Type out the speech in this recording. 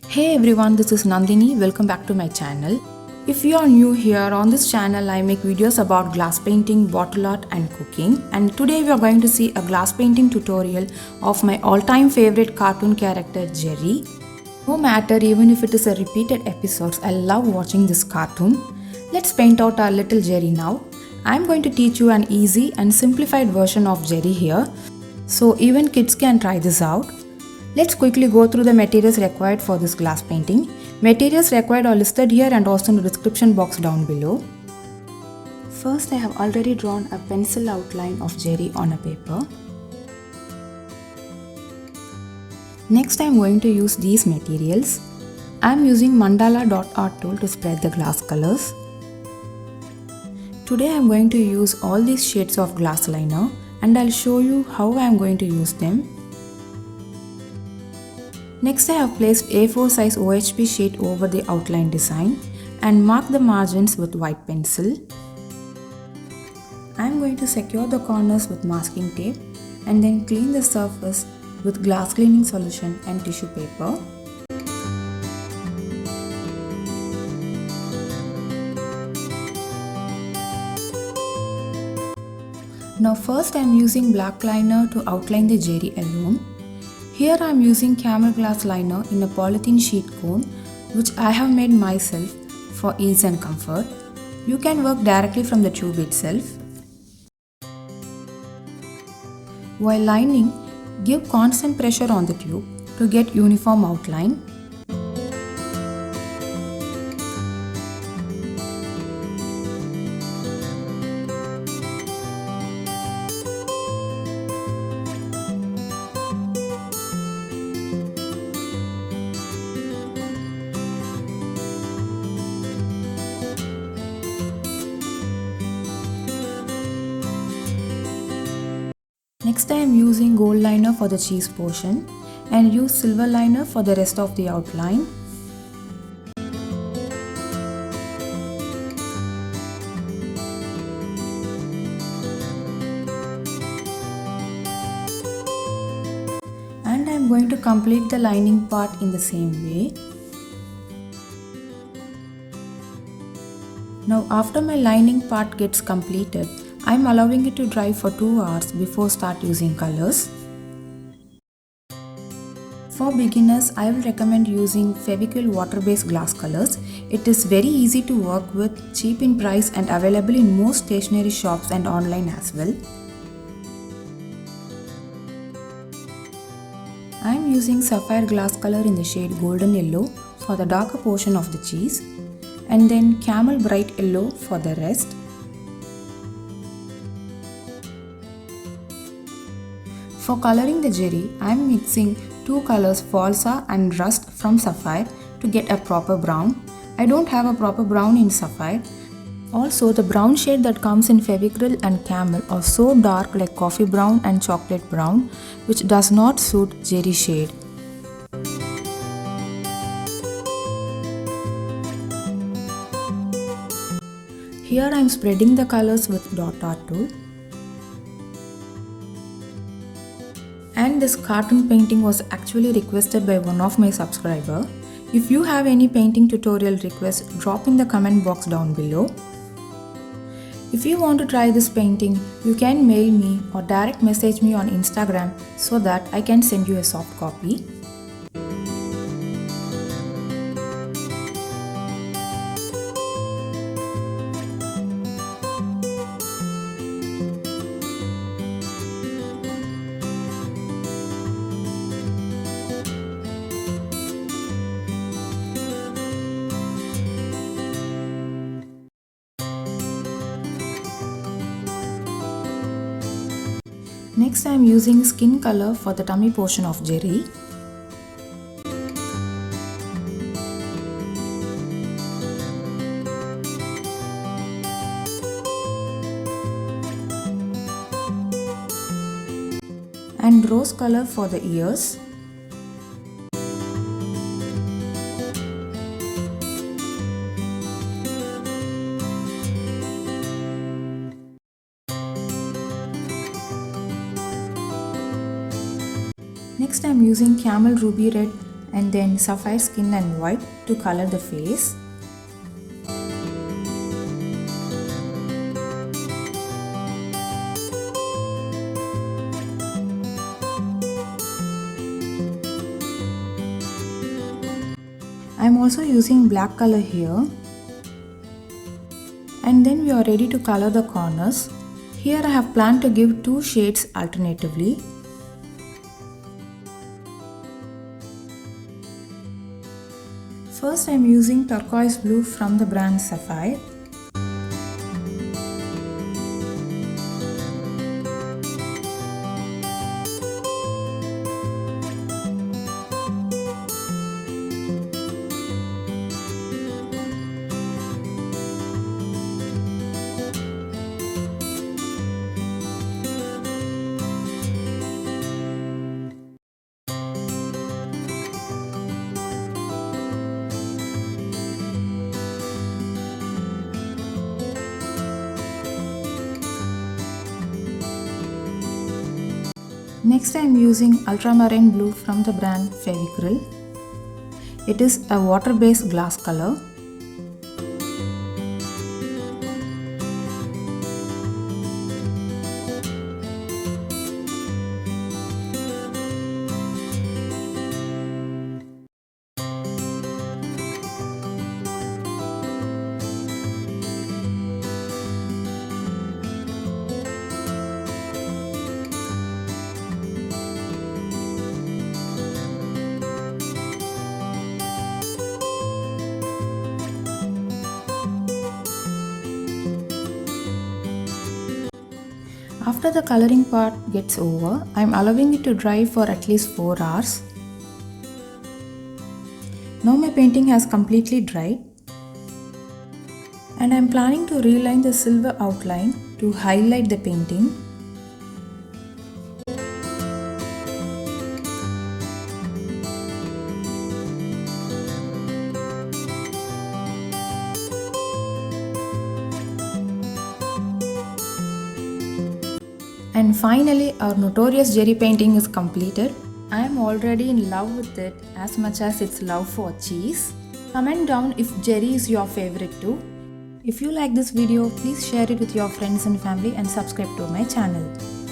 Hey everyone, this is Nandini. Welcome back to my channel. If you are new here on this channel, I make videos about glass painting, bottle art and cooking. And today we are going to see a glass painting tutorial of my all-time favorite cartoon character Jerry. No matter even if it is a repeated episodes, I love watching this cartoon. Let's paint out our little Jerry now. I am going to teach you an easy and simplified version of Jerry here. So even kids can try this out. Let's quickly go through the materials required for this glass painting. Materials required are listed here and also in the description box down below. First, I have already drawn a pencil outline of Jerry on a paper. Next, I am going to use these materials. I am using mandala dot art tool to spread the glass colors. Today I am going to use all these shades of glass liner and I'll show you how I am going to use them. Next, I have placed A4 size OHP sheet over the outline design and mark the margins with white pencil. I am going to secure the corners with masking tape and then clean the surface with glass cleaning solution and tissue paper. Now first I am using black liner to outline the Jerry alone. Here I am using camel glass liner in a polythene sheet cone which I have made myself for ease and comfort. You can work directly from the tube itself. While lining, give constant pressure on the tube to get uniform outline. Next I am using gold liner for the cheese portion and use silver liner for the rest of the outline. And I am going to complete the lining part in the same way. Now after my lining part gets completed, I am allowing it to dry for 2 hours before start using colors. For beginners, I will recommend using Fevicryl water-based glass colors. It is very easy to work with, cheap in price and available in most stationery shops and online as well. I am using sapphire glass color in the shade golden yellow for the darker portion of the cheese and then camel bright yellow for the rest. For coloring the Jerry, I am mixing 2 colors Falsa and Rust from Sapphire to get a proper brown. I don't have a proper brown in Sapphire. Also, the brown shade that comes in Fevicryl and Camel are so dark like coffee brown and chocolate brown, which does not suit Jerry shade. Here I am spreading the colors with dot art tool. And this cartoon painting was actually requested by one of my subscribers. If you have any painting tutorial request, drop in the comment box down below. If you want to try this painting, you can mail me or direct message me on Instagram so that I can send you a soft copy. Next I am using skin color for the tummy portion of Jerry. And rose color for the ears. Next I am using Camel Ruby Red and then sapphire skin and white to color the face. I am also using black color here. And then we are ready to color the corners. Here I have planned to give two shades alternatively. First I am using turquoise blue from the brand Sapphire. Next I am using ultramarine blue from the brand Fevicryl. It is a water-based glass color. After the coloring part gets over, I am allowing it to dry for at least 4 hours. Now my painting has completely dried and I am planning to reline the silver outline to highlight the painting. And finally, our notorious Jerry painting is completed. I am already in love with it as much as its love for cheese. Comment down if Jerry is your favorite too. If you like this video, please share it with your friends and family and subscribe to my channel.